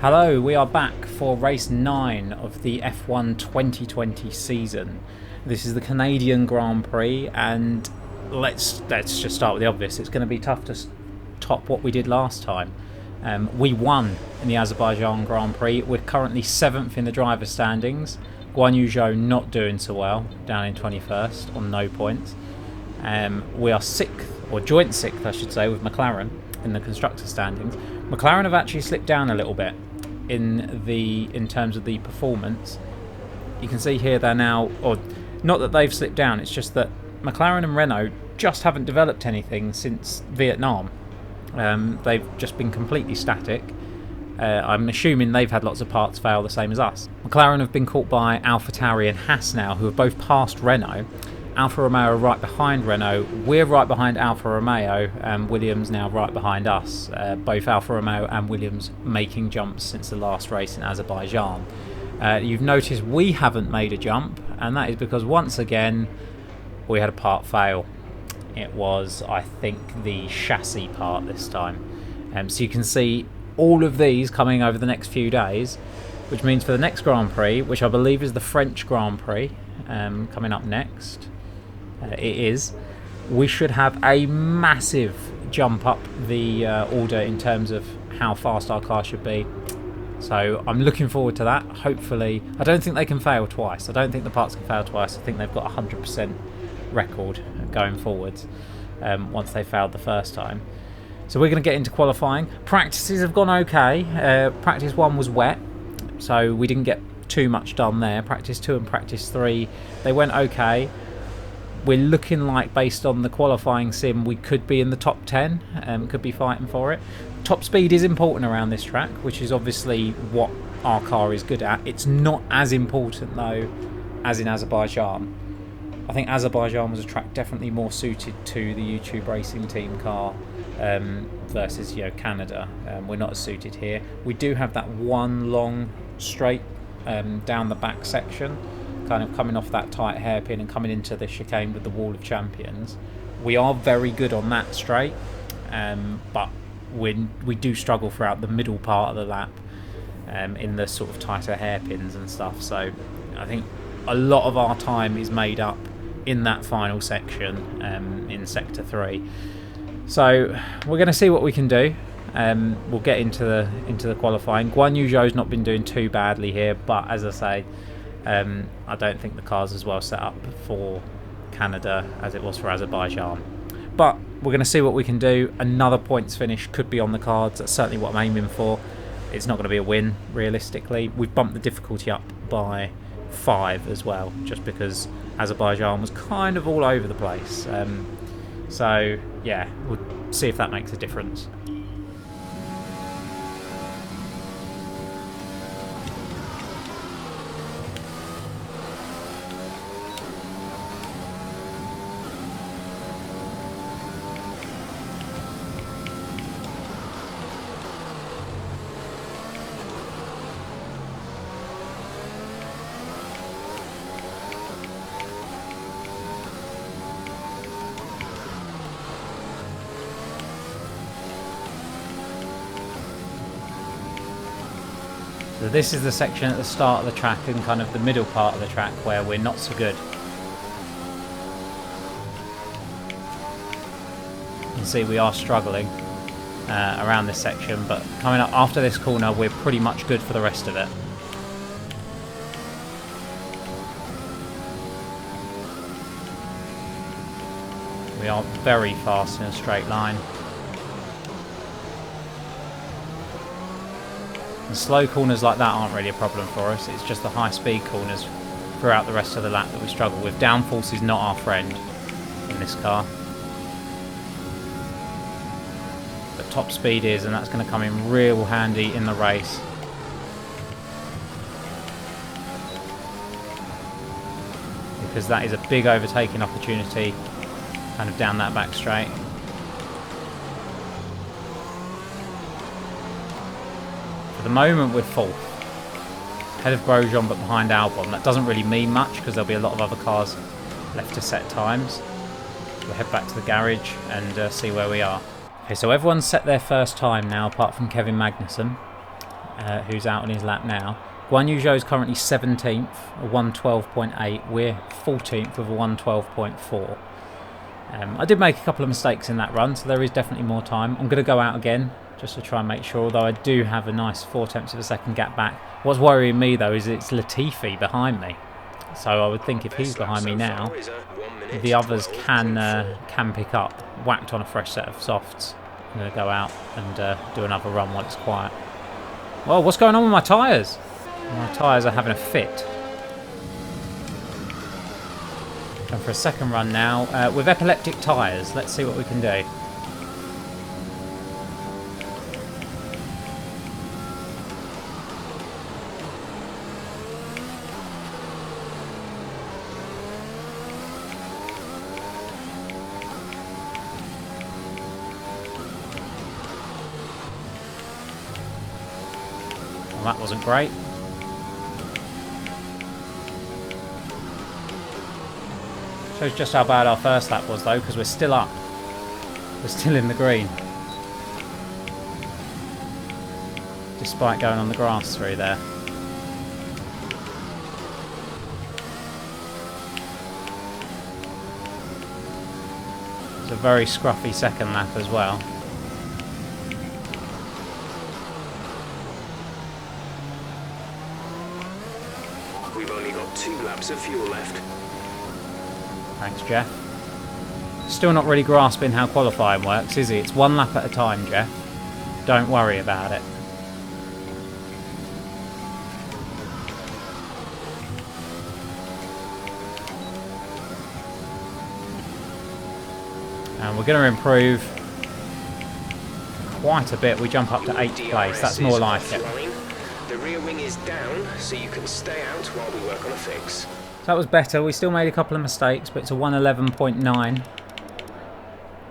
Hello, we are back for race 9 of the F1 2020 season. This is the Canadian Grand Prix, and let's just start with the obvious. It's going to be tough to top what we did last time. We won in the Azerbaijan Grand Prix. We're currently 7th in the driver's standings. Guan Yu Zhou not doing so well, down in 21st on no points. We are 6th, or joint 6th I should say, with McLaren in the constructor standings. McLaren have actually slipped down a little bit in terms of the performance. You can see here they're now, or not that they've slipped down, it's just that McLaren and Renault just haven't developed anything since Vietnam. They've just been completely static. I'm assuming they've had lots of parts fail the same as us. McLaren have been caught by AlphaTauri and Haas now, who have both passed Renault. Alfa Romeo are right behind Renault. We're right behind Alfa Romeo, and Williams now right behind us. Both Alfa Romeo and Williams making jumps since the last race in Azerbaijan. You've noticed we haven't made a jump, and that is because once again we had a part fail. It was, I think, the chassis part this time. So you can see all of these coming over the next few days, which means for the next Grand Prix, which I believe is the French Grand Prix, coming up next, we should have a massive jump up the order in terms of how fast our car should be. So I'm looking forward to that. Hopefully, I don't think they can fail twice. I don't think the parts can fail twice. I think they've got a 100% record going forwards once they failed the first time. So we're going to get into qualifying. Practices have gone okay. Practice 1 was wet, so we didn't get too much done there. Practice 2 and practice 3, they went okay. We're looking like, based on the qualifying sim, we could be in the top 10, could be fighting for it. Top speed is important around this track, which is obviously what our car is good at. It's not as important though as in Azerbaijan. I think Azerbaijan was a track definitely more suited to the YouTube racing team car versus Canada. We're not as suited here. We do have that one long straight down the back section, kind of coming off that tight hairpin and coming into the chicane with the Wall of Champions. We are very good on that straight, but we do struggle throughout the middle part of the lap in the sort of tighter hairpins and stuff. So I think a lot of our time is made up in that final section in Sector 3. So we're going to see what we can do. We'll get into the qualifying. Guan Yu Zhou's not been doing too badly here, but as I say, I don't think the car's as well set up for Canada as it was for Azerbaijan. But we're going to see what we can do. Another points finish could be on the cards. That's certainly what I'm aiming for. It's not going to be a win, realistically. We've bumped the difficulty up by 5 as well, just because Azerbaijan was kind of all over the place. So, yeah, we'll see if that makes a difference. So this is the section at the start of the track and kind of the middle part of the track where we're not so good. You can see we are struggling around this section, but coming up after this corner we're pretty much good for the rest of it. We are very fast in a straight line. And slow corners like that aren't really a problem for us. It's just the high speed corners throughout the rest of the lap that we struggle with. Downforce is not our friend in this car. But top speed is, and that's going to come in real handy in the race. Because that is a big overtaking opportunity, kind of down that back straight. For the moment we're fourth, ahead of Grosjean but behind Albon. That doesn't really mean much because there'll be a lot of other cars left to set times. We'll head back to the garage and see where we are. Okay, so everyone's set their first time now apart from Kevin Magnussen. who's out on his lap now. Guan Yu Zhou is currently 17th, a 112.8. We're 14th with a 112.4. I did make a couple of mistakes in that run, so there is definitely more time. I'm going to go out again just to try and make sure, although I do have a nice 4/10 of a second gap back. What's worrying me though is it's Latifi behind me. So I would think if he's behind me now, the others can pick up. Whacked on a fresh set of softs. I'm going to go out and do another run while it's quiet. Well, what's going on with my tyres? My tyres are having a fit. Going for a second run now with epileptic tyres. Let's see what we can do. Well, that wasn't great. Shows just how bad our first lap was though, because we're still up. We're still in the green. Despite going on the grass through there. It's a very scruffy second lap as well. We've only got 2 laps of fuel left. Thanks, Jeff. Still not really grasping how qualifying works, is he? It's 1 lap at a time, Jeff. Don't worry about it. And we're going to improve quite a bit. We jump up to 8th place. That's more like it. The rear wing is down, so you can stay out while we work on a fix. That was better. We still made a couple of mistakes, but it's a 111.9,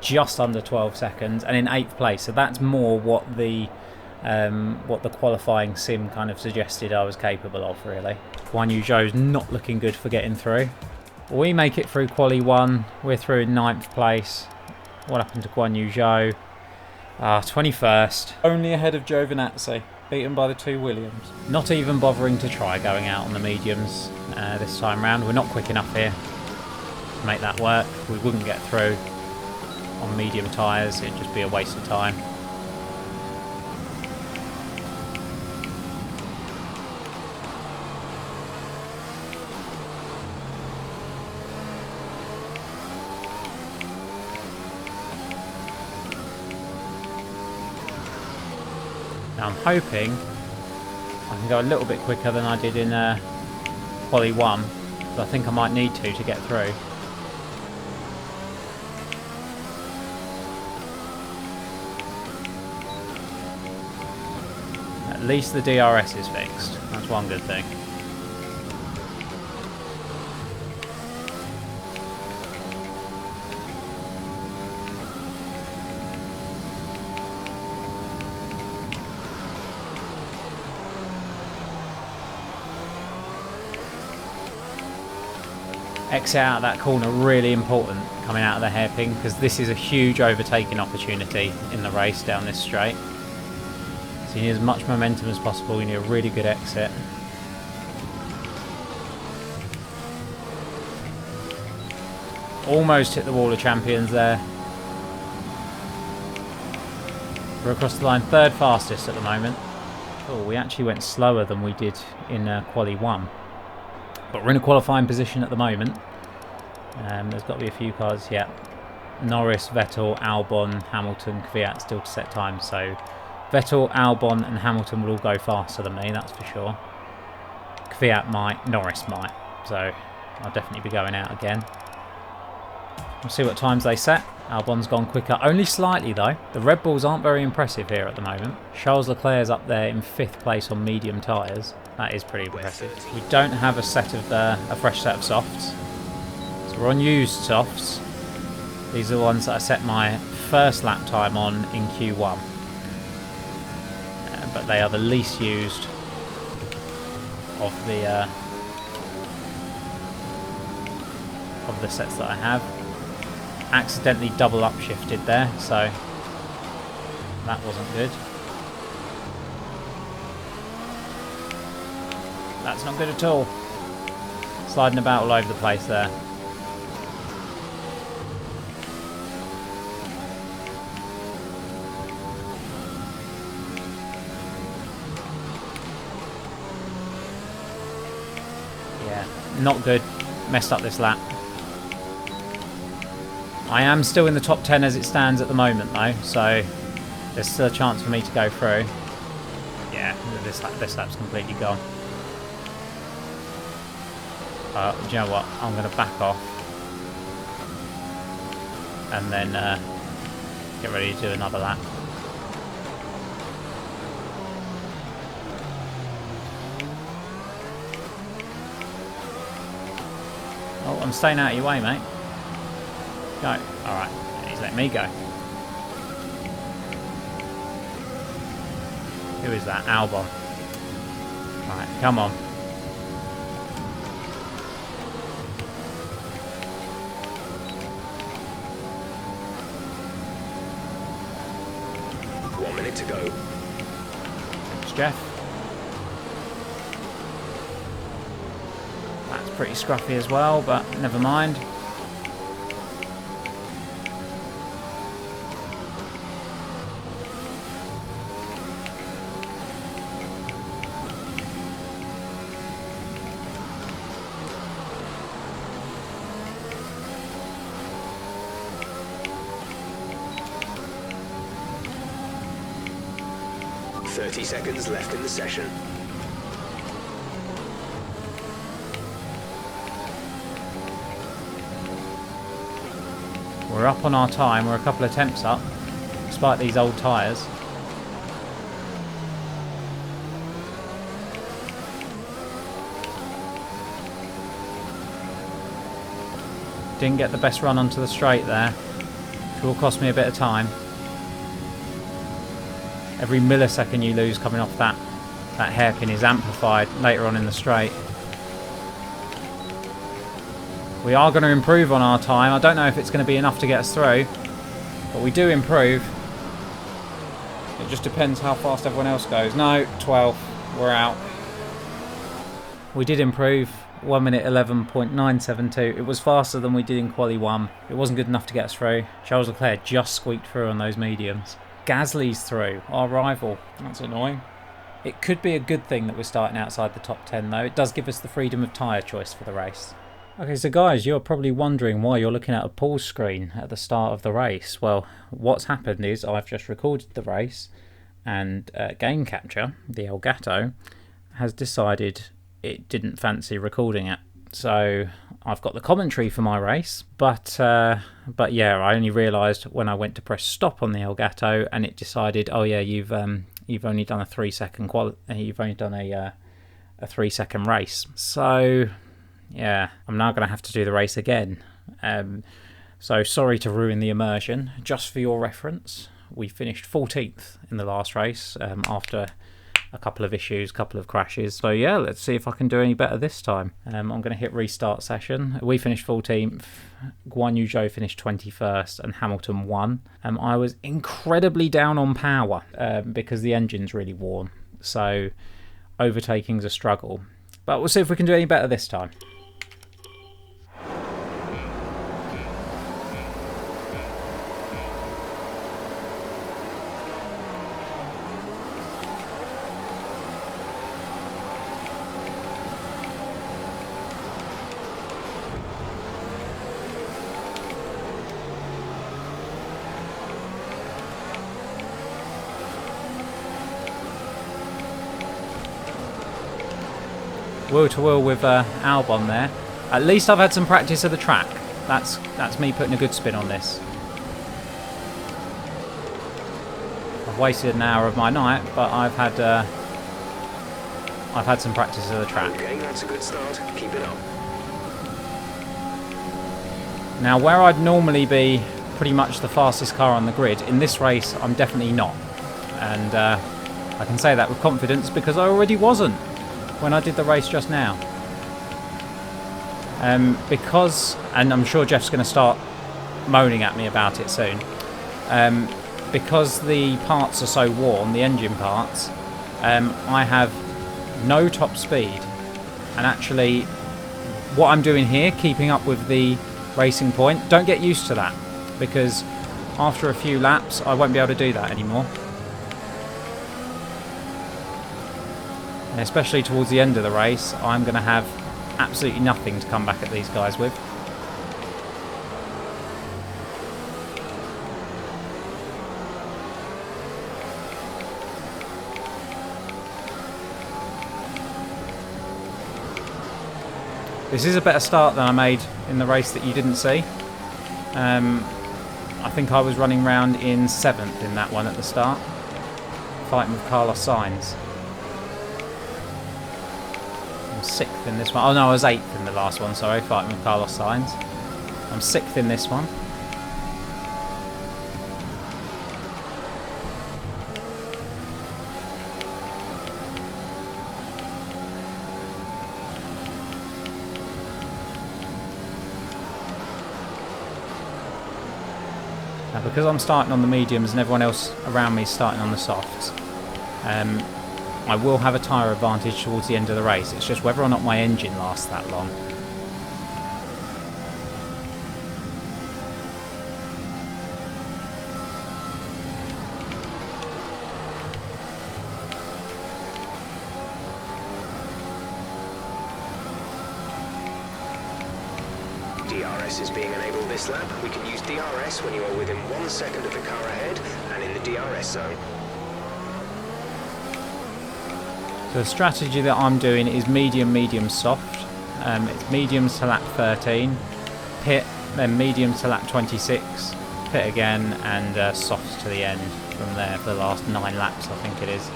just under 12 seconds, and in 8th place. So that's more what the qualifying sim kind of suggested I was capable of, really. Guan Yu Zhou's not looking good for getting through. We make it through Quali 1. We're through in 9th place. What happened to Guan Yu Zhou? 21st. Only ahead of Giovinazzi. Beaten by the 2 Williams. Not even bothering to try going out on the mediums this time round. We're not quick enough here to make that work. We wouldn't get through on medium tyres. It'd just be a waste of time. Now I'm hoping I can go a little bit quicker than I did in Quali 1, but I think I might need to get through. At least the DRS is fixed. That's one good thing. Exit out of that corner, really important coming out of the hairpin, because this is a huge overtaking opportunity in the race down this straight. So you need as much momentum as possible. You need a really good exit. Almost hit the wall of champions there. We're across the line, 3rd fastest at the moment. Oh, we actually went slower than we did in Quali 1. But we're in a qualifying position at the moment. There's got to be a few cars, yeah. Norris, Vettel, Albon, Hamilton, Kvyat still to set time. So Vettel, Albon and Hamilton will all go faster than me, that's for sure. Kvyat might, Norris might. So I'll definitely be going out again. We'll see what times they set. Albon's gone quicker, only slightly though. The Red Bulls aren't very impressive here at the moment. Charles Leclerc's up there in 5th place on medium tyres. That is pretty impressive. We don't have a fresh set of softs. So we're on used softs. These are the ones that I set my first lap time on in Q1. But they are the least used of the sets that I have. Accidentally double upshifted there, so that wasn't good. That's not good at all. Sliding about all over the place there. Yeah, not good. Messed up this lap. I am still in the top 10 as it stands at the moment though, so there's still a chance for me to go through. Yeah, this lap's completely gone. Do you know what? I'm going to back off and then get ready to do another lap. Oh, I'm staying out of your way, mate. Go. Alright, he's letting me go. Who is that? Albon. Right, come on. To go. Thanks, Jeff. That's pretty scruffy as well, but never mind. Seconds left in the session. We're up on our time. We're a couple of attempts up, despite these old tyres. Didn't get the best run onto the straight there, which will cost me a bit of time. Every millisecond you lose coming off that hairpin is amplified later on in the straight. We are going to improve on our time. I don't know if it's going to be enough to get us through, but we do improve. It just depends how fast everyone else goes. No, 12. We're out. We did improve. 1 minute 11.972. It was faster than we did in Quali 1. It wasn't good enough to get us through. Charles Leclerc just squeaked through on those mediums. Gasly's through, our rival. That's annoying. It could be a good thing that we're starting outside the top 10 though. It does give us the freedom of tyre choice for the race. Okay, so guys, you're probably wondering why you're looking at a pause screen at the start of the race. Well, what's happened is I've just recorded the race and Game Capture, the Elgato, has decided it didn't fancy recording it. So I've got the commentary for my race, but yeah, I only realised when I went to press stop on the Elgato, and it decided, oh yeah, you've only done a 3 second you've only done a 3 second race. So yeah, I'm now going to have to do the race again. So sorry to ruin the immersion. Just for your reference, we finished 14th in the last race after a couple of issues, couple of crashes. So yeah, let's see if I can do any better this time. I'm going to hit restart session. We finished 14th, Guan Yu Zhou finished 21st, and Hamilton won. I was incredibly down on power because the engine's really worn, so overtaking's a struggle. But we'll see if we can do any better this time. Wheel to wheel with Albon there. At least I've had some practice of the track. That's me putting a good spin on this. I've wasted an hour of my night, but I've had some practice of the track. Okay, that's a good start. Keep it up. Now, where I'd normally be pretty much the fastest car on the grid, in this race I'm definitely not, and I can say that with confidence because I already wasn't when I did the race just now. Because, and I'm sure Jeff's going to start moaning at me about it soon, because the parts are so worn, the engine parts, I have no top speed And actually, what I'm doing here, keeping up with the racing point, don't get used to that, because after a few laps I won't be able to do that anymore. And especially towards the end of the race, I'm going to have absolutely nothing to come back at these guys with. This is a better start than I made in the race that you didn't see. I think I was running round in 7th in that one at the start, fighting with Carlos Sainz. I'm 6th in this one. Oh no, I was 8th in the last one, sorry, fighting with Carlos Sainz. I'm 6th in this one. Now, because I'm starting on the mediums and everyone else around me is starting on the softs, I will have a tyre advantage towards the end of the race. It's just whether or not my engine lasts that long. DRS is being enabled this lap. We can use DRS when you are within 1 second of the car ahead and in the DRS zone. So the strategy that I'm doing is medium, medium, soft. It's mediums to lap 13, pit, then mediums to lap 26, pit again, and softs to the end from there for the last 9 laps, I think it is.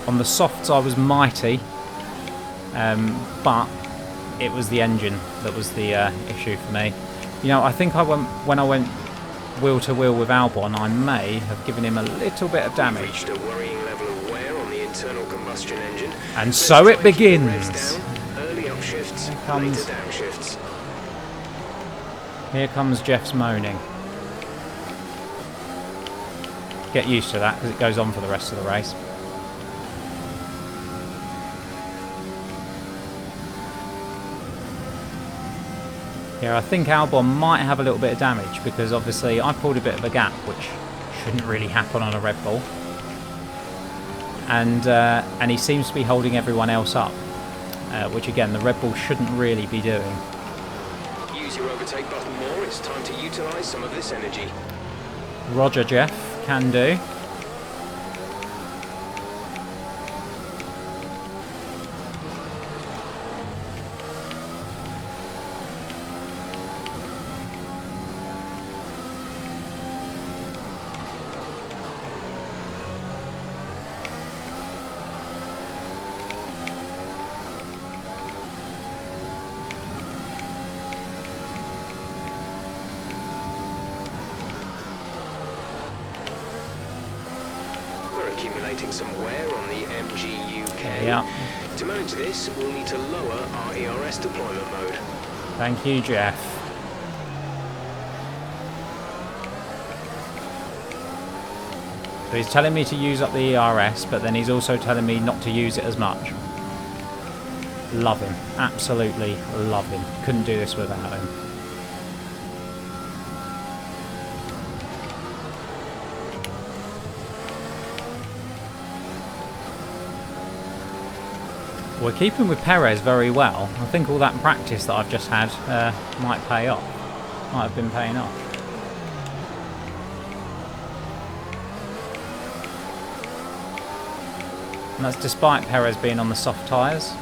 On the softs I was mighty, but it was the engine that was the issue for me. You know, I think when I went wheel to wheel with Albon, I may have given him a little bit of damage. Reached a worrying level of wear on the internal combustion engine. And so it begins. Early upshifts, later downshifts. Here comes Jeff's moaning. Get used to that because it goes on for the rest of the race. Here, I think Albon might have a little bit of damage because obviously I pulled a bit of a gap, which shouldn't really happen on a Red Bull. And he seems to be holding everyone else up, which again the Red Bull shouldn't really be doing. Use your overtake button more. It's time to utilise some of this energy. Roger, Jeff, can do. Accumulating some wear on the MGUK. Yeah. To manage this, we'll need to lower our ERS deployment mode. Thank you, Jeff. So he's telling me to use up the ERS, but then he's also telling me not to use it as much. Love him. Absolutely love him. Couldn't do this without him. We're keeping with Perez very well. I think all that practice that I've just had might pay off. Might have been paying off. And that's despite Perez being on the soft tyres.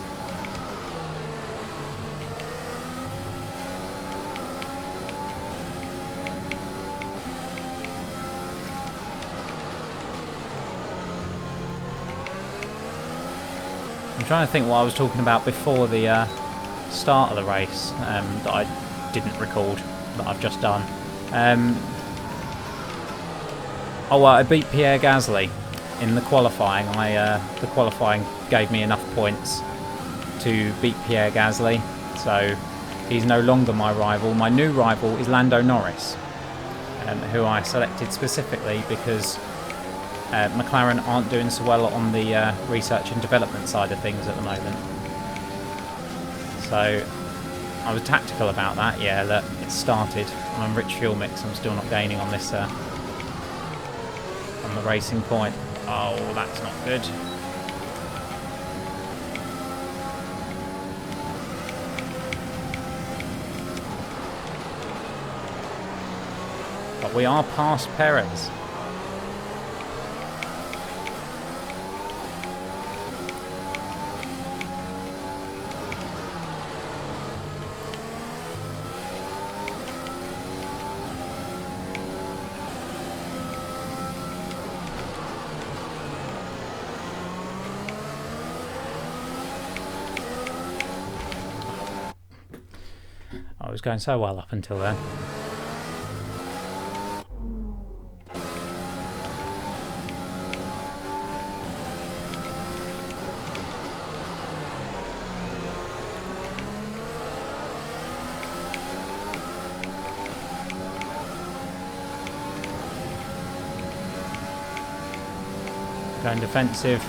I'm trying to think what I was talking about before the start of the race that I didn't record, that I've just done. Oh well, I beat Pierre Gasly in the qualifying. The qualifying gave me enough points to beat Pierre Gasly, so he's no longer my rival. My new rival is Lando Norris, who I selected specifically because McLaren aren't doing so well on the research and development side of things at the moment. So I was tactical about that. Yeah, that it started. I'm on rich fuel mix. I'm still not gaining on this on the racing point. Oh, that's not good. But we are past Perez. I was going so well up until then. Going defensive.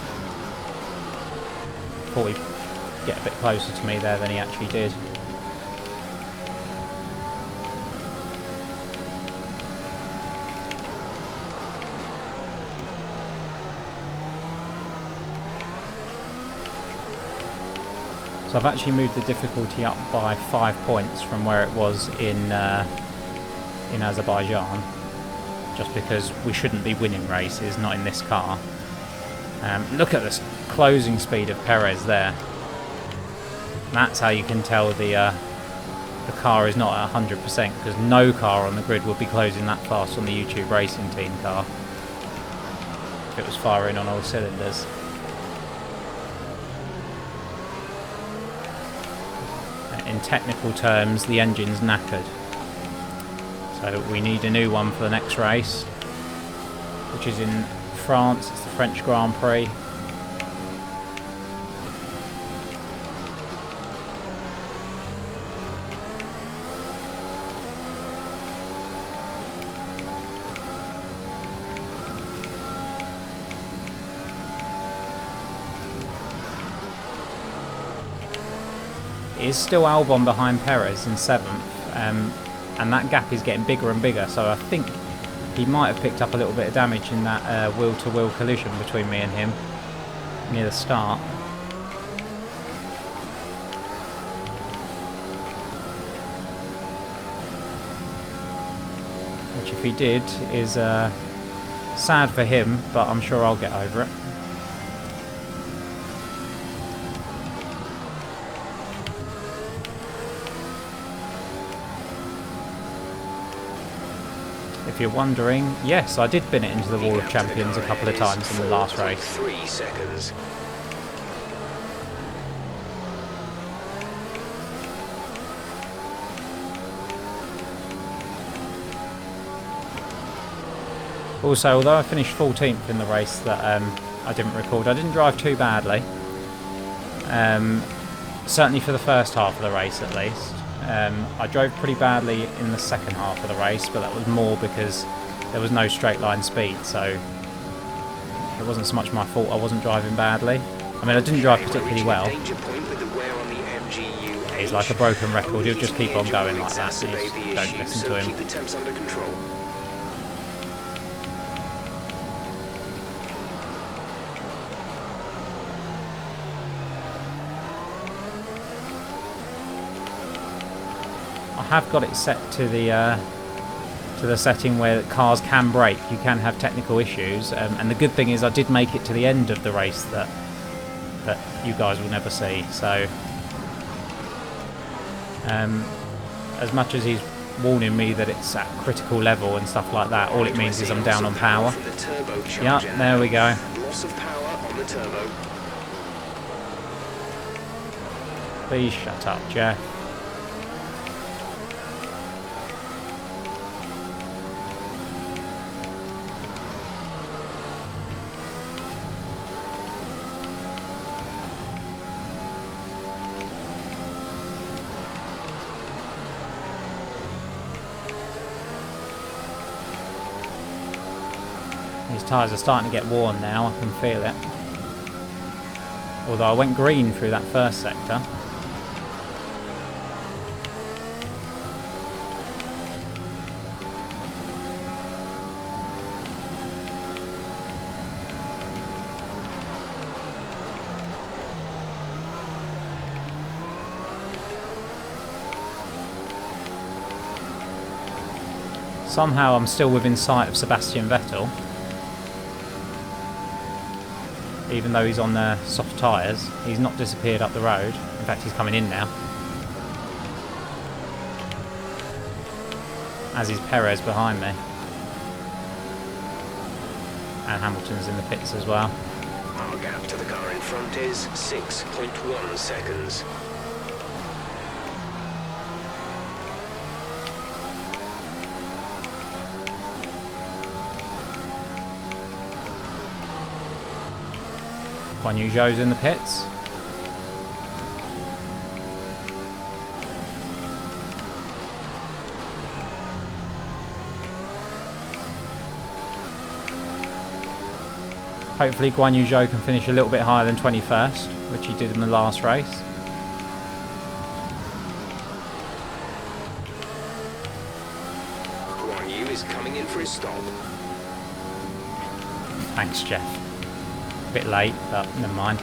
Thought he'd get a bit closer to me there than he actually did. So I've actually moved the difficulty up by 5 points from where it was in Azerbaijan, just because we shouldn't be winning races, not in this car. Look at this closing speed of Perez there. That's how you can tell the car is not at 100%, because no car on the grid would be closing that fast on the YouTube Racing Team car if it was firing on all cylinders. In technical terms, the engine's knackered. So we need a new one for the next race, which is in France. It's the French Grand Prix. It is still Albon behind Perez in 7th, and that gap is getting bigger and bigger, so I think he might have picked up a little bit of damage in that wheel-to-wheel collision between me and him near the start. Which, if he did, is sad for him, but I'm sure I'll get over it. If you're wondering, yes, I did bin it into the Wall of Champions a couple of times in the last race. 3 seconds. Also, although I finished 14th in the race that I didn't record, I didn't drive too badly. Certainly for the first half of the race at least. I drove pretty badly in the second half of the race, but that was more because there was no straight line speed, so it wasn't so much my fault I wasn't driving badly. I mean, I didn't drive particularly well. He's like a broken record, he'll just keep on going like that, so you don't listen to him. I have got it set to the setting where cars can brake. You can have technical issues, and the good thing is I did make it to the end of the race that you guys will never see. So as much as he's warning me that it's at critical level and stuff like that, all it means is I'm down on power. Yeah, there we go. Loss of power on the turbo. Please shut up, Jeff. These tyres are starting to get worn now, I can feel it. Although I went green through that first sector. Somehow I'm still within sight of Sebastian Vettel. Even though he's on the soft tyres, he's not disappeared up the road. In fact, he's coming in now. As is Perez behind me. And Hamilton's in the pits as well. Our gap to the car in front is 6.1 seconds. Guan Yu Zhou's in the pits. Hopefully Guan Yu Zhou can finish a little bit higher than 21st, which he did in the last race. Guan Yu is coming in for his stop. Thanks, Jeff. A bit late, but never mind.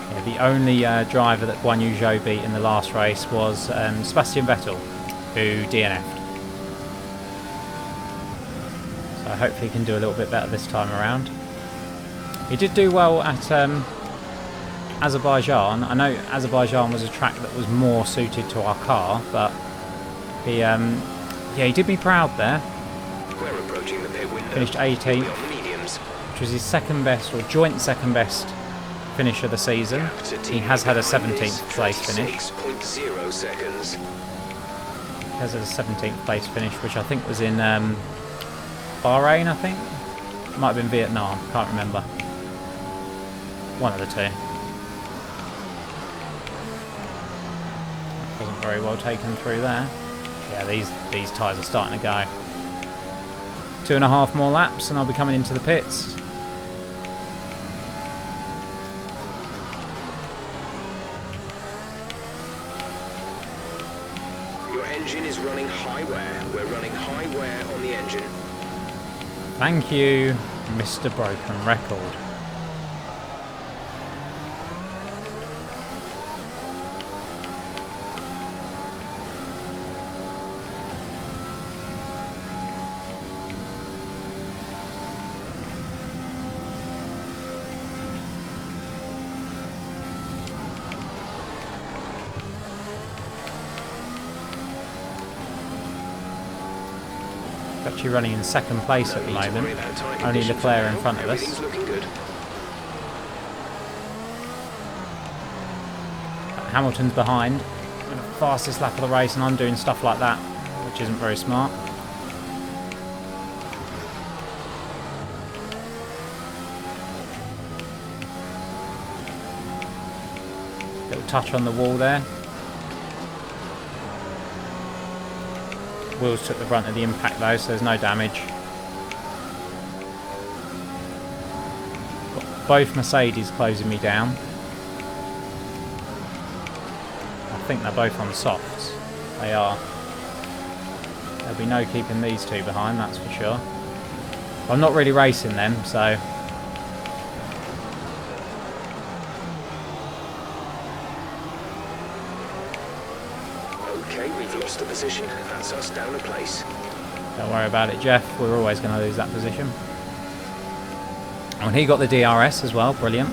Yeah, the only driver that Guan Yu Zhou beat in the last race was Sebastian Vettel, who DNF'd. So hopefully he can do a little bit better this time around. He did do well at Azerbaijan. I know Azerbaijan was a track that was more suited to our car, but he did me proud there. We're approaching the pit window. Finished 18th, which was his second best, or joint second best finish of the season. He has had a 17th place finish. 6.0 seconds. He has had a 17th place finish, which I think was in Bahrain, I think. Might have been Vietnam, can't remember. One of the two. Wasn't very well taken through there. Yeah, these tyres are starting to go. 2.5 more laps and I'll be coming into the pits. Your engine is running high wear. We're running high wear on the engine. Thank you, Mr. Broken Record. Actually running in second place at the moment. Only Leclerc in front of us. Hamilton's behind in the fastest lap of the race, and I'm doing stuff like that, which isn't very smart. Little touch on the wall there. Wheels took the brunt of the impact though, so there's no damage. Got both Mercedes closing me down. I think they're both on softs. They are. There'll be no keeping these two behind, that's for sure. I'm not really racing them, so... Okay, we've lost the position. That's us down a place. Don't worry about it, Jeff. We're always going to lose that position. And he got the DRS as well. Brilliant.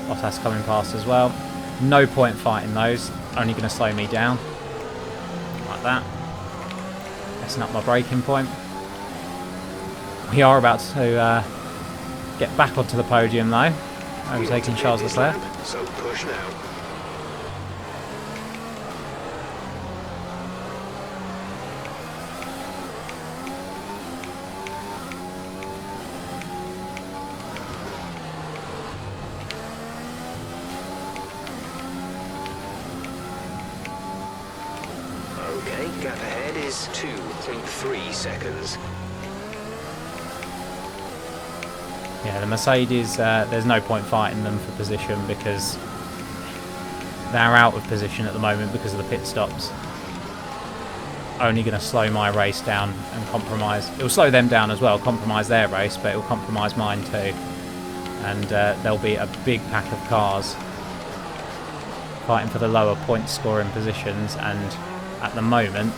Bottas coming past as well. No point fighting those. Only going to slow me down. Like that. Messing up my braking point. We are about to get back onto the podium though. Overtaking Charles Leclerc. So push now. Gap ahead is 2.3 seconds. Yeah, the Mercedes, there's no point fighting them for position because they're out of position at the moment because of the pit stops. Only going to slow my race down and compromise. It will slow them down as well, compromise their race, but it will compromise mine too. And there'll be a big pack of cars fighting for the lower point scoring positions, and at the moment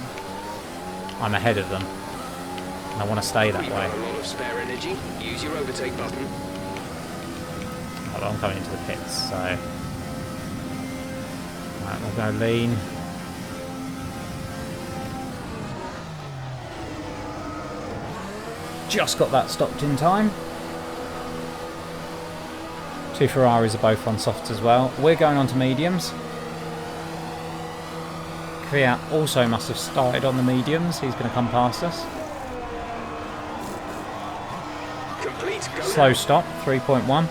I'm ahead of them. And I want to stay that way. A lot of spare energy. Use your overtake button. Well, I'm coming into the pits, so right, we'll go lean. Just got that stopped in time. Two Ferraris are both on softs as well. We're going on to mediums. Kvyat also must have started on the mediums. He's going to come past us. Complete. Go Slow now. stop, 3.1.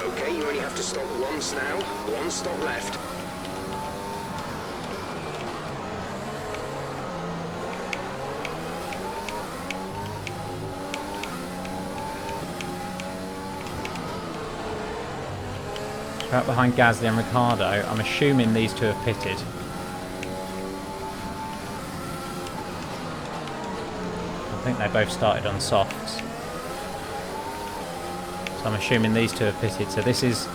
Okay, you only have to stop once now. One stop left. Out behind Gasly and Ricciardo. I'm assuming these two have pitted. I think they both started on softs. So I'm assuming these two have pitted. So this is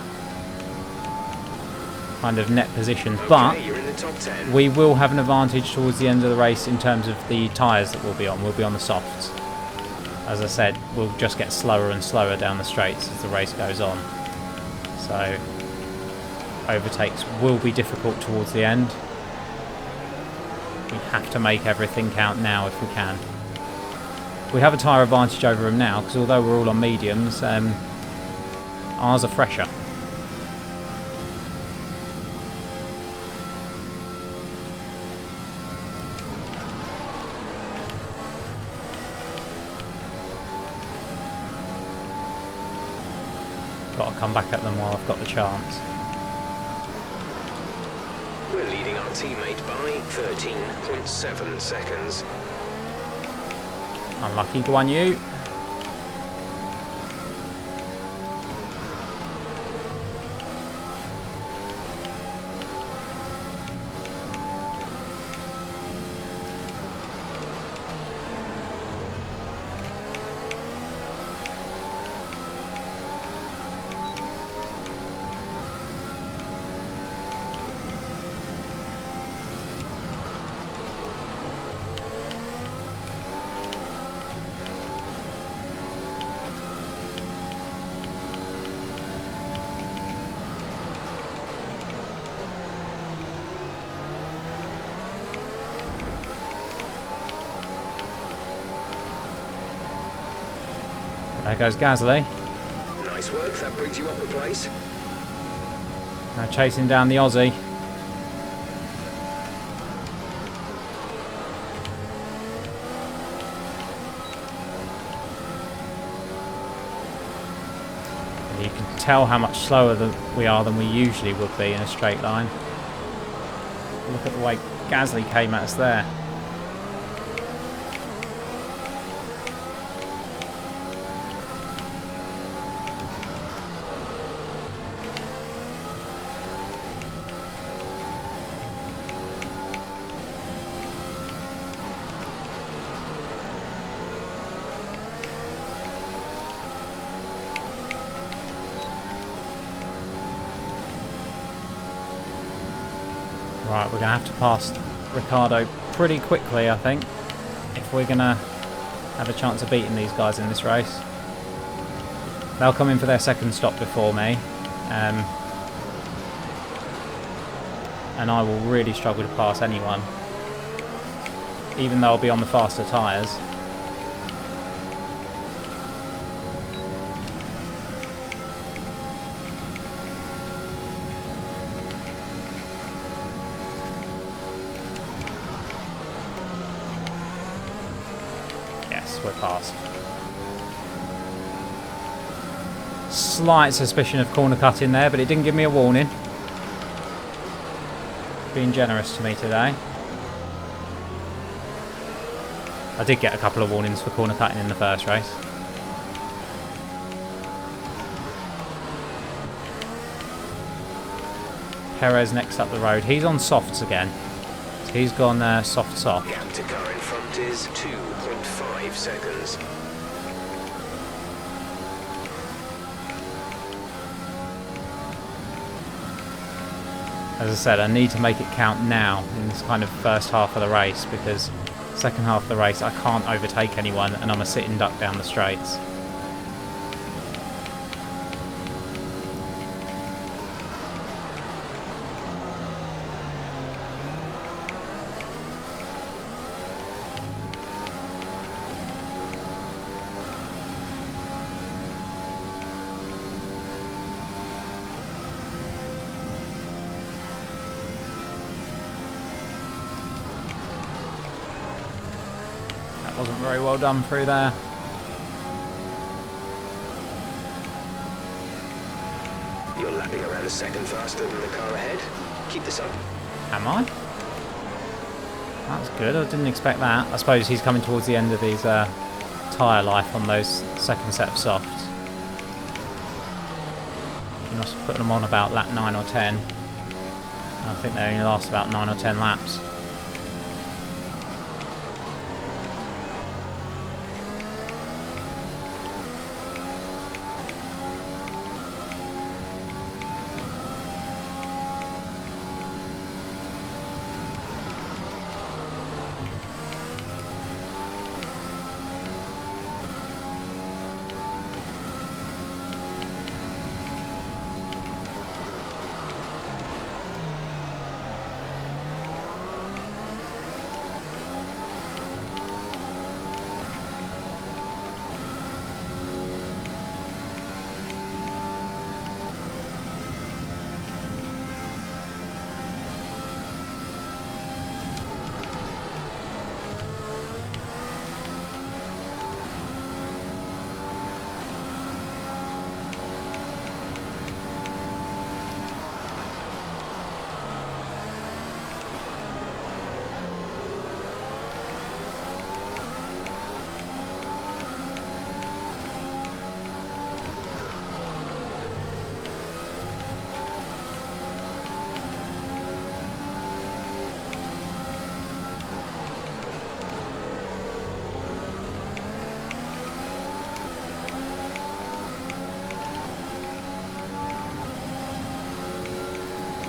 kind of net positions. But Okay, you're in the top 10. we will have an advantage towards the end of the race in terms of the tyres that we'll be on. We'll be on the softs. As I said, we'll just get slower and slower down the straights as the race goes on. So overtakes will be difficult towards the end. We have to make everything count now if we can. We have a tyre advantage over them now because although we're all on mediums, ours are fresher. Got to come back at them while I've got the chance. We're leading our teammate by 13.7 seconds. Unlucky, Guan Yu. There goes Gasly. Nice work, that brings you up a place. Now chasing down the Aussie. And you can tell how much slower we are than we usually would be in a straight line. Look at the way Gasly came at us there. Right, we're going to have to pass Ricciardo pretty quickly, I think, if we're going to have a chance of beating these guys in this race. They'll come in for their second stop before me, and I will really struggle to pass anyone, even though I'll be on the faster tyres. We're past. Slight suspicion of corner cut in there, but it didn't give me a warning. being generous to me today. I did get a couple of warnings for corner cutting in the first race. Perez next up the road. He's on softs again. So he's gone soft. Gap to car in front is 2.5 seconds. As I said, I need to make it count now in this kind of first half of the race, because second half of the race I can't overtake anyone and I'm a sitting duck down the straights. Wasn't very well done through there. You're lapping around a second faster than the car ahead. Keep this up. Am I? That's good. I didn't expect that. I suppose he's coming towards the end of his tyre life on those second set of softs. He must have put them on about lap 9 or 10. I think they only last about 9 or 10 laps.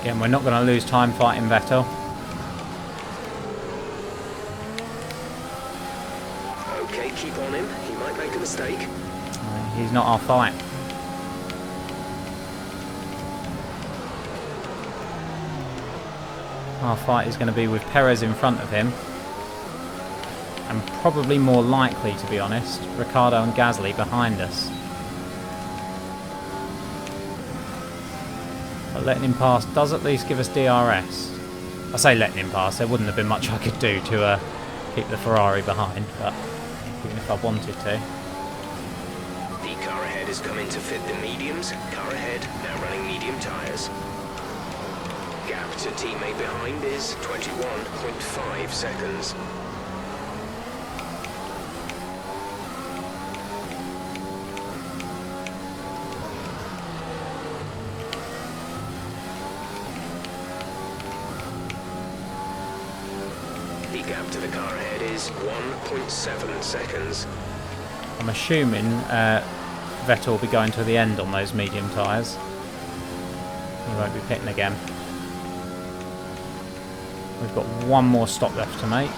Again, we're not going to lose time fighting Vettel. Okay, keep on him. He might make a mistake. He's not our fight. Our fight is going to be with Perez in front of him. And probably more likely, to be honest, Ricciardo and Gasly behind us. But letting him pass does at least give us DRS. I say letting him pass, there wouldn't have been much I could do to keep the Ferrari behind, but even if I wanted to. The car ahead is coming to fit the mediums. Car ahead, now running medium tyres. Gap to teammate behind is 21.5 seconds. The gap to the car ahead is 1.7 seconds. I'm assuming Vettel will be going to the end on those medium tyres. He won't be pitting again. We've got one more stop left to make.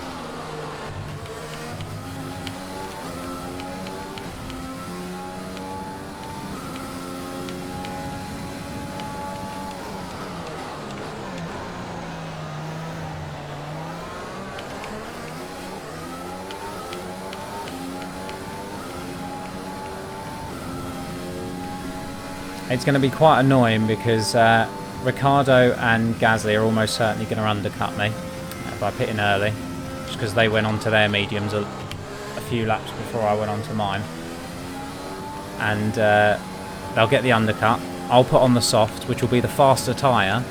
It's going to be quite annoying because Ricciardo and Gasly are almost certainly going to undercut me by pitting early, just because they went on to their mediums a few laps before I went on to mine. And they'll get the undercut. I'll put on the soft, which will be the faster tyre,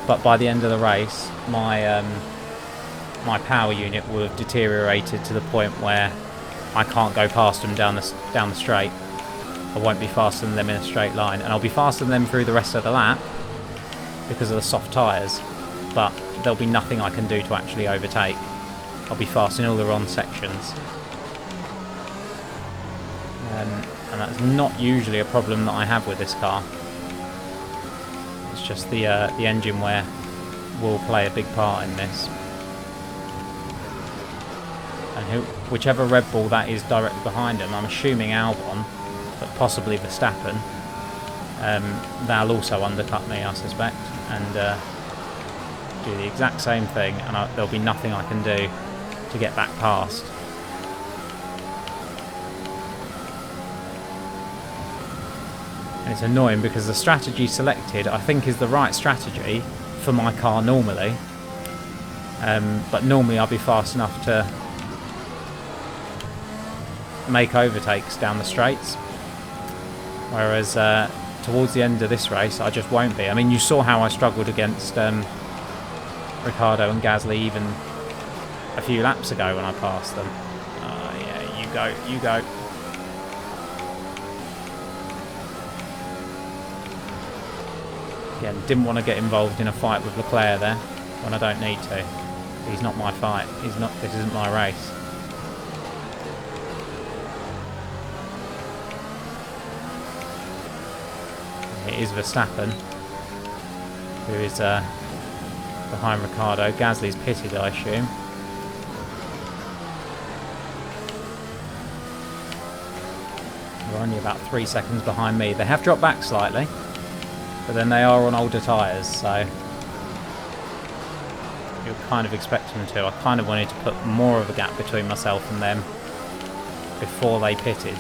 but by the end of the race, my my power unit will have deteriorated to the point where I can't go past them down the straight. I won't be faster than them in a straight line, and I'll be faster than them through the rest of the lap because of the soft tyres, but there'll be nothing I can do to actually overtake. I'll be fast in all the wrong sections. And that's not usually a problem that I have with this car. It's just the engine wear will play a big part in this. And whichever Red Bull that is directly behind him, I'm assuming Albon, but possibly Verstappen, they'll also undercut me, I suspect, and do the exact same thing, and there'll be nothing I can do to get back past. And it's annoying because the strategy selected, I think, is the right strategy for my car normally, but normally I'll be fast enough to make overtakes down the straights, whereas towards the end of this race I just won't be. I mean, you saw how I struggled against Ricciardo and Gasly even a few laps ago when I passed them. Yeah, you go. Again, didn't want to get involved in a fight with Leclerc there when I don't need to. He's not my fight. This isn't my race. It is Verstappen who is behind Ricciardo. Gasly's pitted, I assume. They're only about 3 seconds behind me. They have dropped back slightly, but then they are on older tyres, so you'll kind of expect them to. I kind of wanted to put more of a gap between myself and them before they pitted.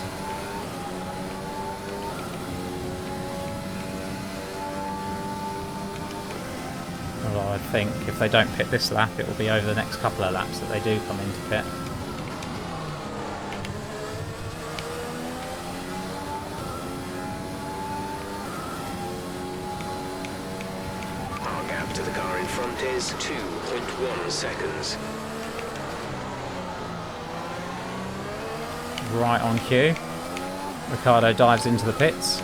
Although I think if they don't pit this lap, it will be over the next couple of laps that they do come into pit. Our gap to the car in front is 2.1 seconds. Right on cue. Ricciardo dives into the pits.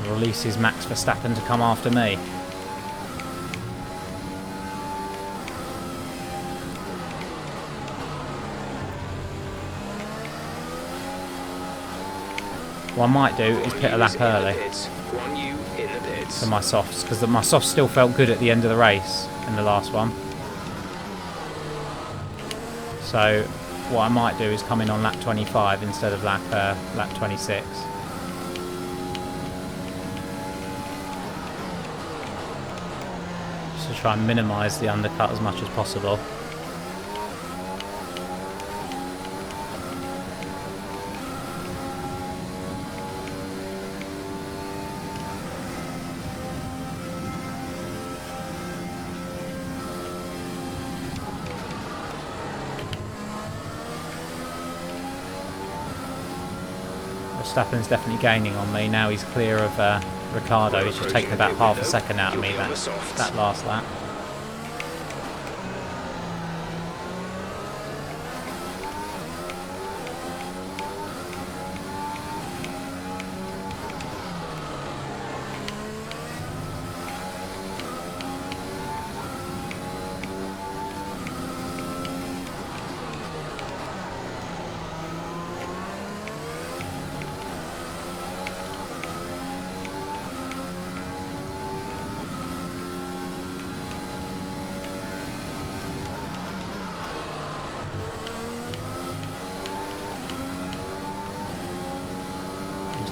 Releases Max Verstappen to come after me. What I might do is pit a lap early for my softs, because my softs still felt good at the end of the race in the last one. So what I might do is come in on lap 25 instead of lap 26. Just to try and minimise the undercut as much as possible. Verstappen's definitely gaining on me. Now he's clear of Ricciardo. He's just taken about half a second out of me that last lap.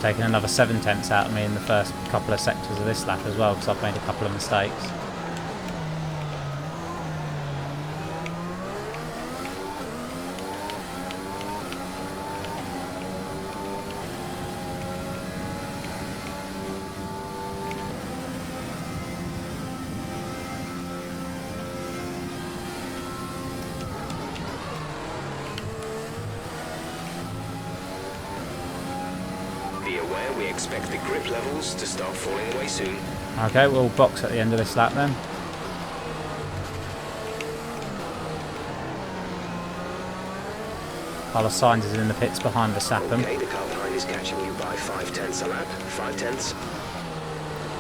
Taking another 7/10 out of me in the first couple of sectors of this lap as well, because I've made a couple of mistakes. We expect the grip levels to start falling away soon. Okay, we'll box at the end of this lap then. Carlos Sainz is in the pits behind Verstappen. Okay, the car behind is catching you by 5/10 a lap. 5/10.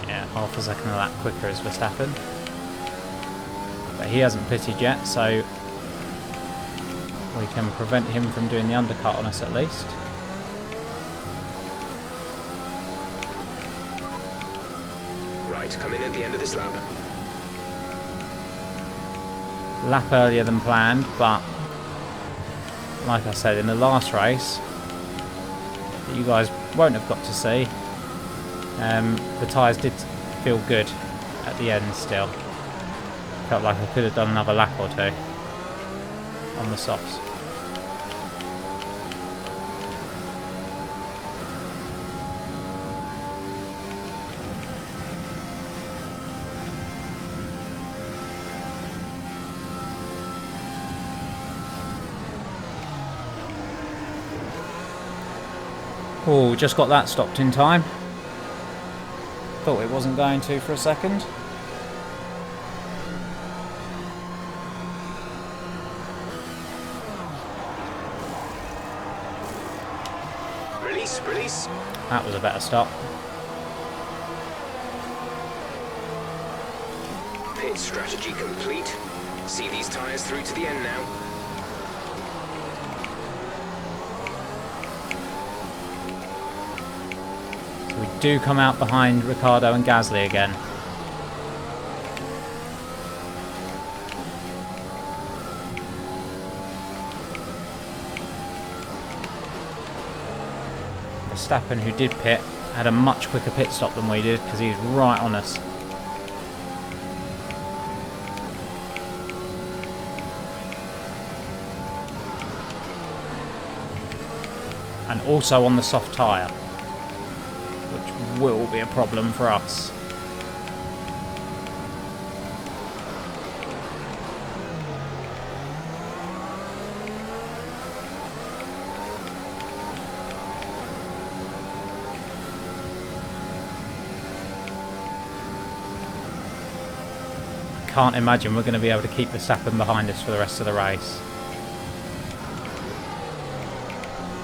Yeah, half a second a lap quicker as Verstappen. But he hasn't pitted yet, so we can prevent him from doing the undercut on us at least. Right, come in at the end of this lap. Lap earlier than planned, but like I said in the last race, that you guys won't have got to see, the tyres did feel good at the end still. Felt like I could have done another lap or two on the softs. Oh, just got that stopped in time. Thought it wasn't going to for a second. Release, release. That was a better stop. Pit strategy complete. See these tyres through to the end now. We do come out behind Ricciardo and Gasly again. Verstappen, who did pit, had a much quicker pit stop than we did because he was right on us. And also on the soft tyre, which will be a problem for us. Can't imagine we're going to be able to keep Verstappen behind us for the rest of the race.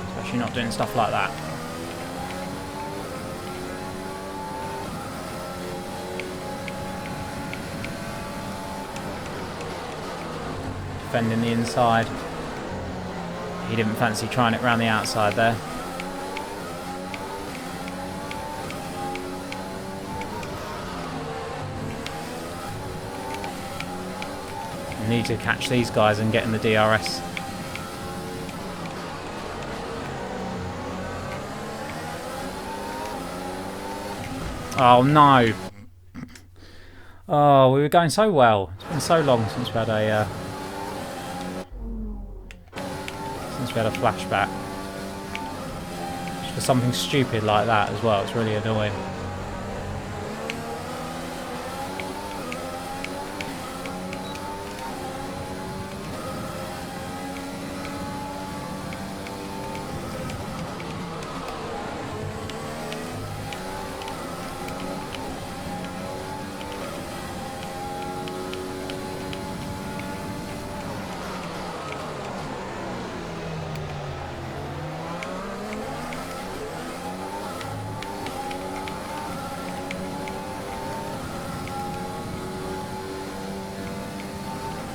Especially not doing stuff like that. Defending the inside. He didn't fancy trying it around the outside there. Need to catch these guys and get in the DRS. Oh no! Oh, we were going so well. It's been so long since we had a flashback. Just for something stupid like that as well. It's really annoying.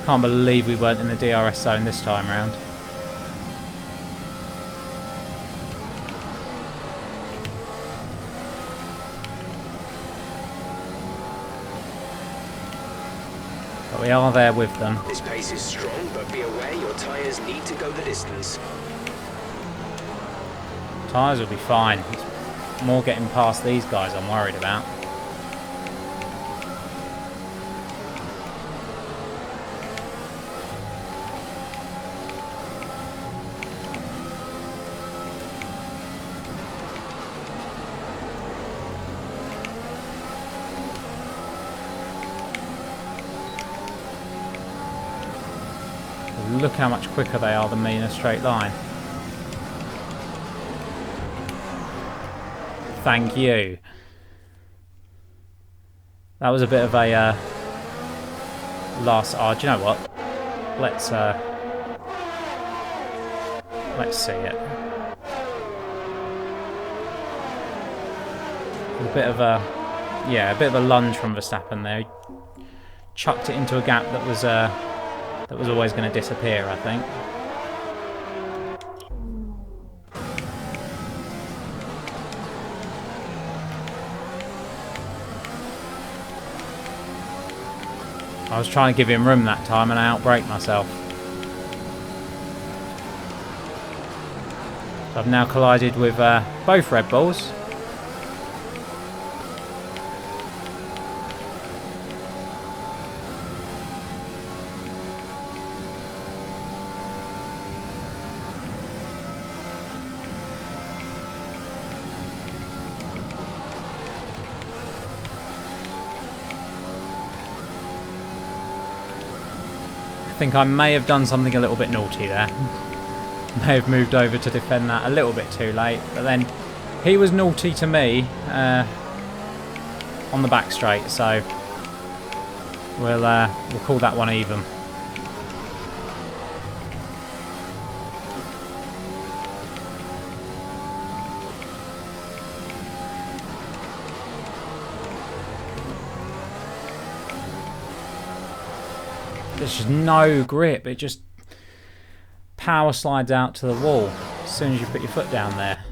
Can't believe we weren't in the DRS zone this time round. But we are there with them. This pace is strong, but be aware your tyres need to go the distance. Tyres will be fine. It's more getting past these guys I'm worried about. Look how much quicker they are than me in a straight line. Thank you. That was a bit of a last. Oh, do you know what? Let's see it. A bit of a lunge from Verstappen there. He chucked it into a gap that was always going to disappear, I think. I was trying to give him room that time and I outbraked myself. So I've now collided with both Red Bulls. I think I may have done something a little bit naughty there. May have moved over to defend that a little bit too late, but then he was naughty to me on the back straight, so we'll call that one even. There's just no grip, it just power slides out to the wall as soon as you put your foot down there.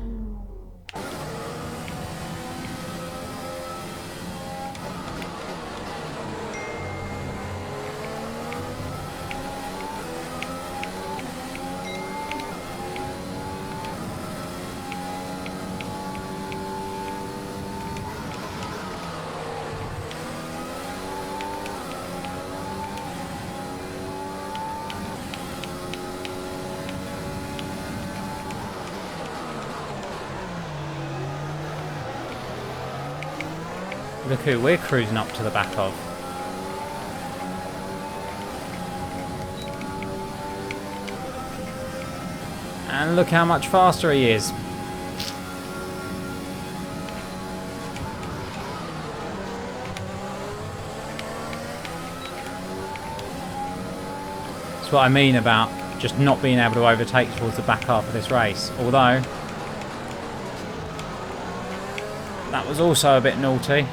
Look who we're cruising up to the back of. And look how much faster he is. That's what I mean about just not being able to overtake towards the back half of this race. Although, that was also a bit naughty.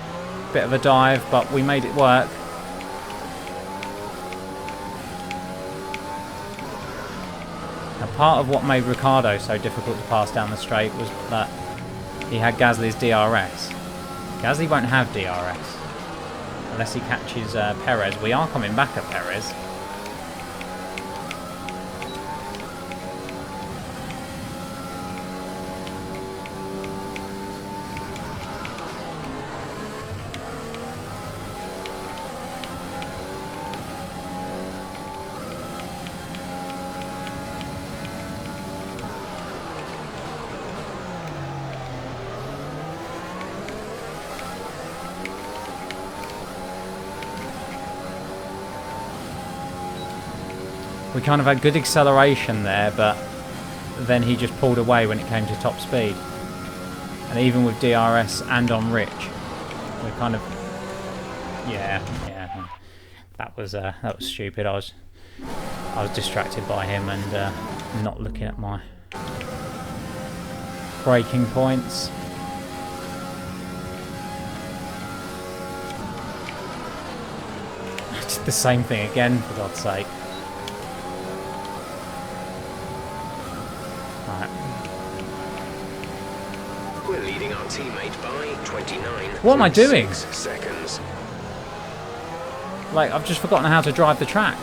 Bit of a dive, but we made it work. Now, part of what made Ricciardo so difficult to pass down the straight was that he had Gasly's DRS. Gasly won't have DRS unless he catches Perez. We are coming back at Perez. We kind of had good acceleration there, but then he just pulled away when it came to top speed. And even with DRS and on Rich, we kind of, yeah, that was stupid. I was distracted by him and not looking at my braking points. I did the same thing again, for God's sake. We're leading our teammate by 29. What am I doing? Seconds. Like, I've just forgotten how to drive the track.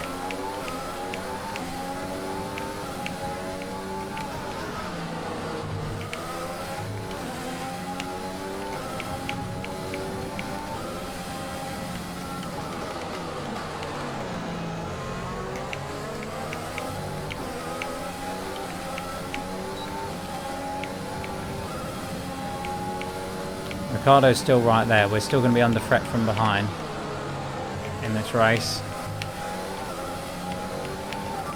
Ricciardo's still right there. We're still going to be under threat from behind in this race.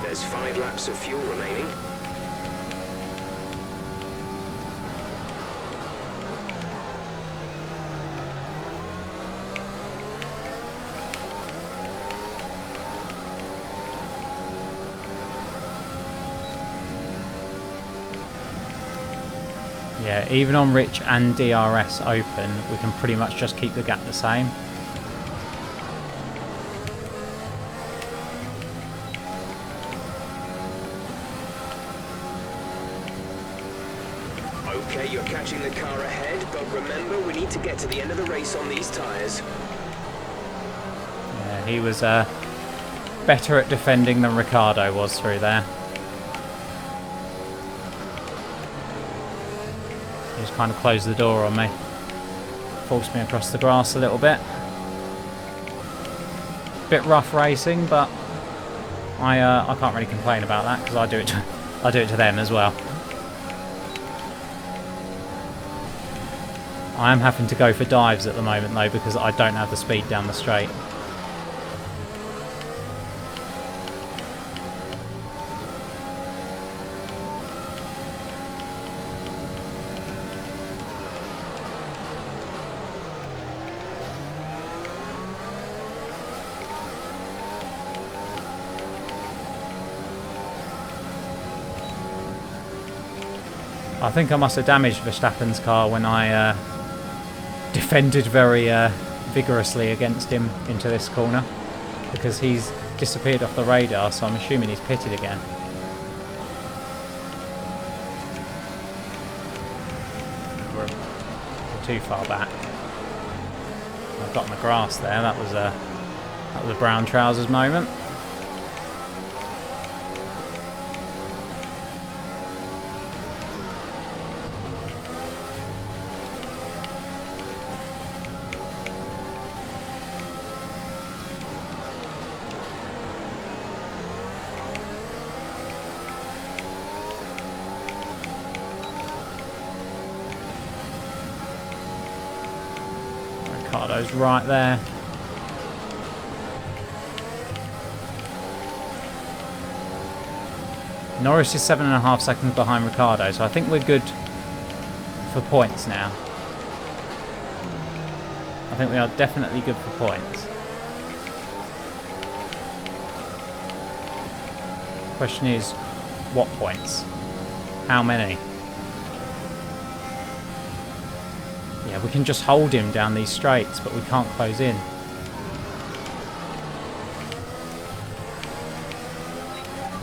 There's 5 laps of fuel remaining. Yeah, even on Rich and DRS open, we can pretty much just keep the gap the same. Okay, you're catching the car ahead, but remember, we need to get to the end of the race on these tyres. Yeah, he was better at defending than Ricciardo was through there. He just kind of closed the door on me. Forced me across the grass a little bit. Bit rough racing, but I can't really complain about that because I do it to them as well. I am having to go for dives at the moment though because I don't have the speed down the straight. I think I must have damaged Verstappen's car when I defended very vigorously against him into this corner, because he's disappeared off the radar, so I'm assuming he's pitted again. We're too far back. I've got on the grass there. That was a brown trousers moment. Ricardo's right there. Norris is 7.5 seconds behind Ricciardo, so I think we're good for points now. I think we are definitely good for points. Question is, what points? How many? Yeah, we can just hold him down these straights, but we can't close in.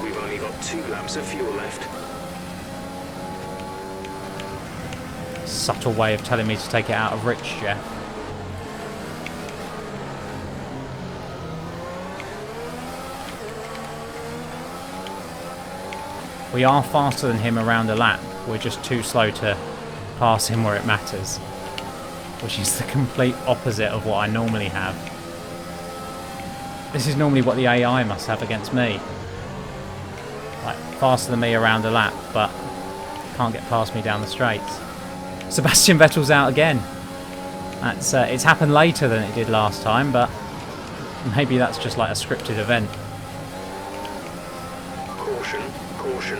We've only got 2 laps of fuel left. Subtle way of telling me to take it out of Rich, Jeff. We are faster than him around a lap. We're just too slow to pass him where it matters. Which is the complete opposite of what I normally have. This is normally what the AI must have against me. Like, faster than me around a lap, but can't get past me down the straights. Sebastian Vettel's out again. That's it's happened later than it did last time, but maybe that's just like a scripted event. Caution, caution.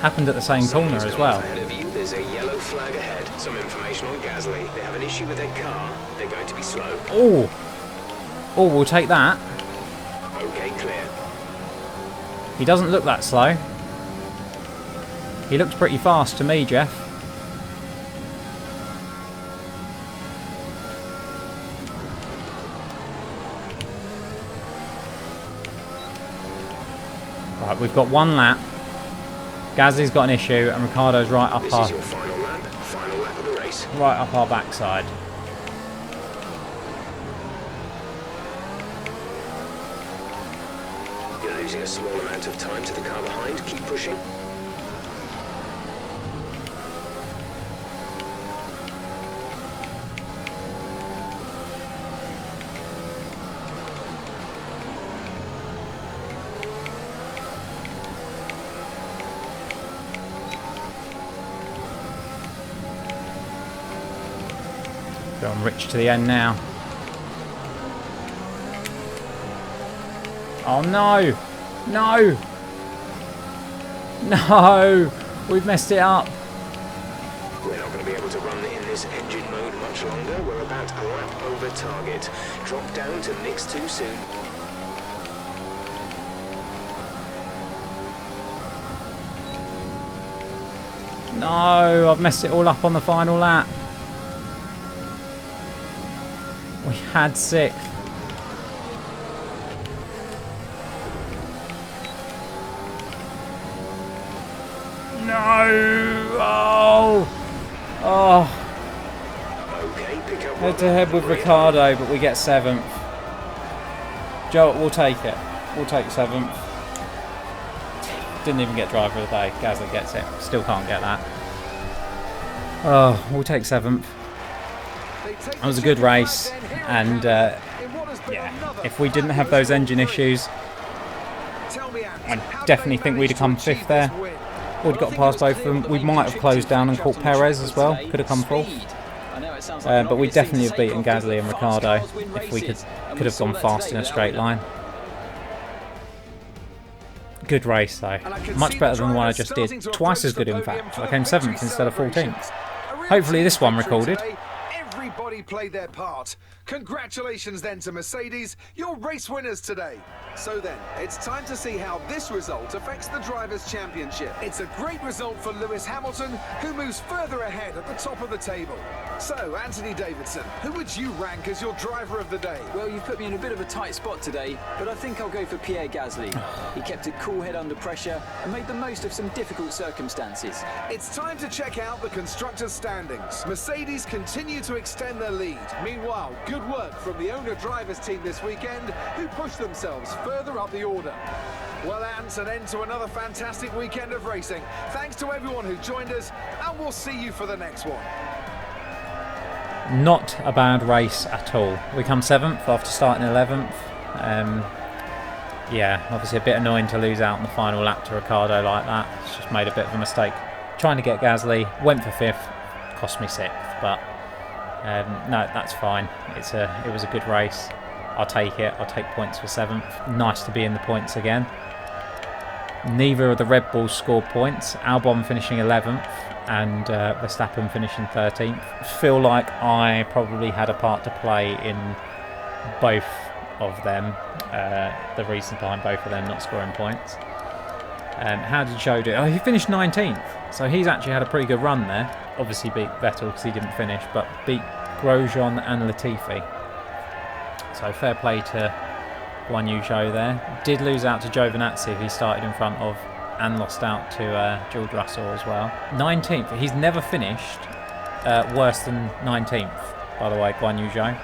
Happened at the same corner as well. Ahead of you, there's a yellow flag ahead. Some information on Gasly. They have an issue with their car. They're going to be slow. Oh, we'll take that. Okay, clear. He doesn't look that slow. He looks pretty fast to me, Jeff. Right, we've got 1 lap. Gasly's got an issue, and Ricciardo's right up This is your final lap of the race. Right up our backside. You're losing a small amount of time to the car behind. Keep pushing. Going Rich to the end now. Oh no! No! No! We've messed it up. We're not going to be able to run in this engine mode much longer. We're about a lap over target. Drop down to mix too soon. No, I've messed it all up on the final lap. We had 6th. No! Oh! Okay, pick up Head to head with Ricardo, but we get 7th. Joe, we'll take it. We'll take 7th. Didn't even get driver of the day. Gasly gets it. Still can't get that. Oh, we'll take 7th. It was a good race, and yeah, if we didn't have those engine issues, I definitely think we'd have come 5th there. Would have got past both of them. We might have closed down and caught Perez as well. Could have come 4th. But we definitely have beaten Gasly and Ricciardo if we could have gone fast in a straight line. Good race though. Much better than the one I just did. Twice as good in fact. I came 7th instead of 14th. Hopefully this one recorded. Everybody played their part. Congratulations then to Mercedes, your race winners today. So then, it's time to see how this result affects the Drivers' Championship. It's a great result for Lewis Hamilton, who moves further ahead at the top of the table. So, Anthony Davidson, who would you rank as your driver of the day? Well, you've put me in a bit of a tight spot today, but I think I'll go for Pierre Gasly. He kept a cool head under pressure and made the most of some difficult circumstances. It's time to check out the constructors' standings. Mercedes continue to extend their lead. Meanwhile, good work from the owner-drivers team this weekend, who pushed themselves further up the order. Well, Ant, an end to another fantastic weekend of racing. Thanks to everyone who joined us, and we'll see you for the next one. Not a bad race at all. We come 7th after starting 11th. Yeah, obviously a bit annoying to lose out on the final lap to Ricciardo like that. It's just made a bit of a mistake. Trying to get Gasly, went for 5th, cost me 6th, but no, that's fine. It was a good race. I'll take it. I'll take points for 7th. Nice to be in the points again. Neither of the Red Bulls scored points. Albon finishing 11th and Verstappen finishing 13th. Feel like I probably had a part to play in both of them. The reason behind both of them not scoring points. How did Joe do? Oh, he finished 19th. So he's actually had a pretty good run there. Obviously beat Vettel because he didn't finish, but beat Grosjean and Latifi. So fair play to Guan Yu Zhou there. Did lose out to Giovinazzi, who he started in front of, and lost out to George Russell as well. 19th. He's never finished worse than 19th, by the way, Guan Yu Zhou.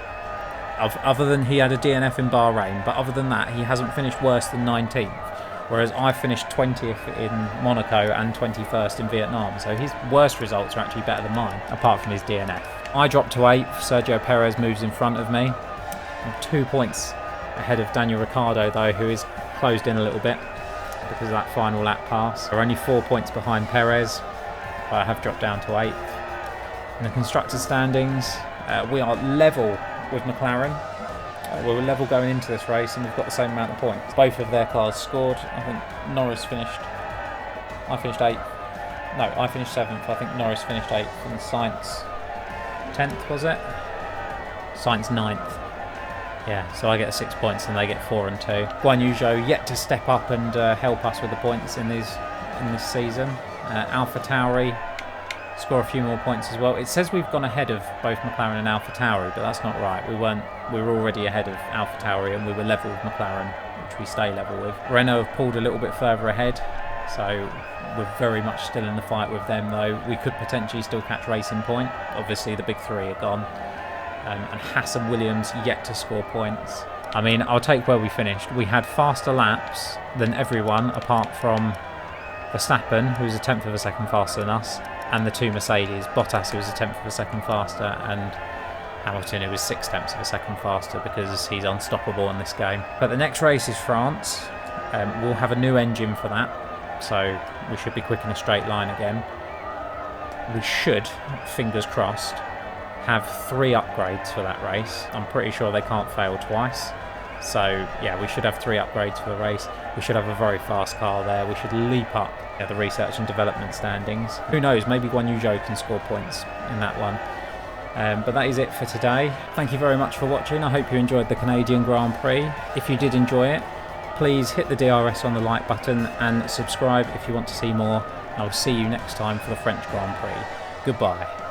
Other than he had a DNF in Bahrain, but other than that, he hasn't finished worse than 19th. Whereas I finished 20th in Monaco and 21st in Vietnam. So his worst results are actually better than mine, apart from his DNF. I dropped to 8th. Sergio Perez moves in front of me. I'm 2 points ahead of Daniel Ricciardo, though, who is closed in a little bit because of that final lap pass. We're only 4 points behind Perez, but I have dropped down to 8th. In the constructors' standings, we are level with McLaren. We were level going into this race and we've got the same amount of points. Both of their cars scored. I think Norris finished... I finished 8th. No, I finished 7th. I think Norris finished 8th and Sainz 10th, was it? Sainz 9th. Yeah, so I get 6 points and they get 4 and 2. Guan Yu Zhou yet to step up and help us with the points in this season. AlphaTauri score a few more points as well. It says we've gone ahead of both McLaren and AlphaTauri, but that's not right. We were already ahead of AlphaTauri and we were level with McLaren, which we stay level with. Renault have pulled a little bit further ahead, so we're very much still in the fight with them, though. We could potentially still catch Racing Point. Obviously the big three are gone. And Haas and Williams yet to score points. I mean, I'll take where we finished. We had faster laps than everyone apart from Verstappen, who was a tenth of a second faster than us, and the two Mercedes. Bottas, who was a tenth of a second faster, and Hamilton, who was 6 tenths of a second faster because he's unstoppable in this game. But the next race is France. We'll have a new engine for that, so we should be quick in a straight line again. We should, fingers crossed, have 3 upgrades for that race. I'm pretty sure they can't fail twice. So yeah, we should have 3 upgrades for the race. We should have a very fast car there. We should leap up the research and development standings. Who knows, maybe Guan Yu Zhou can score points in that one. But that is it for today. Thank you very much for watching. I hope you enjoyed the Canadian Grand Prix. If you did enjoy it, please hit the DRS on the like button and subscribe if you want to see more. I'll see you next time for the French Grand Prix. Goodbye.